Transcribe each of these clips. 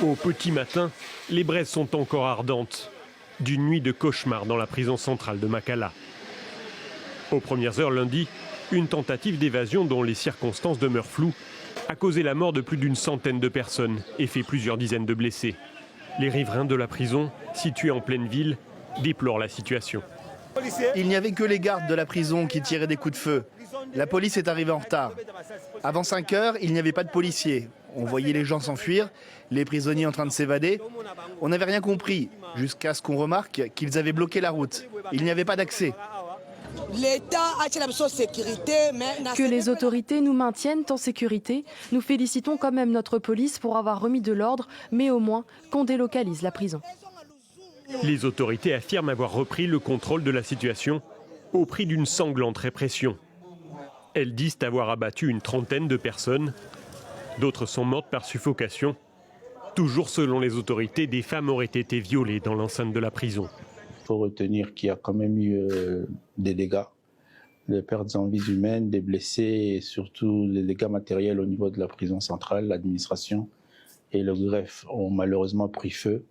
Au petit matin, les braises sont encore ardentes. D'une nuit de cauchemar dans la prison centrale de Makala. Aux premières heures lundi, une tentative d'évasion dont les circonstances demeurent floues a causé la mort de plus d'une centaine de personnes et fait plusieurs dizaines de blessés. Les riverains de la prison, située en pleine ville, déplorent la situation. Il n'y avait que les gardes de la prison qui tiraient des coups de feu. La police est arrivée en retard. Avant 5 heures, il n'y avait pas de policiers. On voyait les gens s'enfuir, les prisonniers en train de s'évader. On n'avait rien compris, jusqu'à ce qu'on remarque qu'ils avaient bloqué la route. Il n'y avait pas d'accès. Que les autorités nous maintiennent en sécurité. Nous félicitons quand même notre police pour avoir remis de l'ordre, mais au moins qu'on délocalise la prison. Les autorités affirment avoir repris le contrôle de la situation au prix d'une sanglante répression. Elles disent avoir abattu une trentaine de personnes. D'autres sont mortes par suffocation. Toujours selon les autorités, des femmes auraient été violées dans l'enceinte de la prison. Il faut retenir qu'il y a quand même eu des dégâts, des pertes en vies humaines, des blessés et surtout des dégâts matériels au niveau de la prison centrale. L'administration et le greffe ont malheureusement pris feu.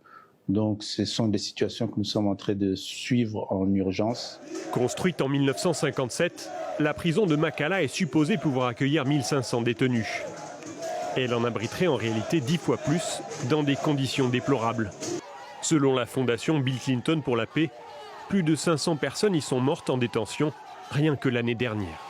Donc ce sont des situations que nous sommes en train de suivre en urgence. Construite en 1957, la prison de Makala est supposée pouvoir accueillir 1500 détenus. Elle en abriterait en réalité 10 fois plus dans des conditions déplorables. Selon la fondation Bill Clinton pour la paix, plus de 500 personnes y sont mortes en détention rien que l'année dernière.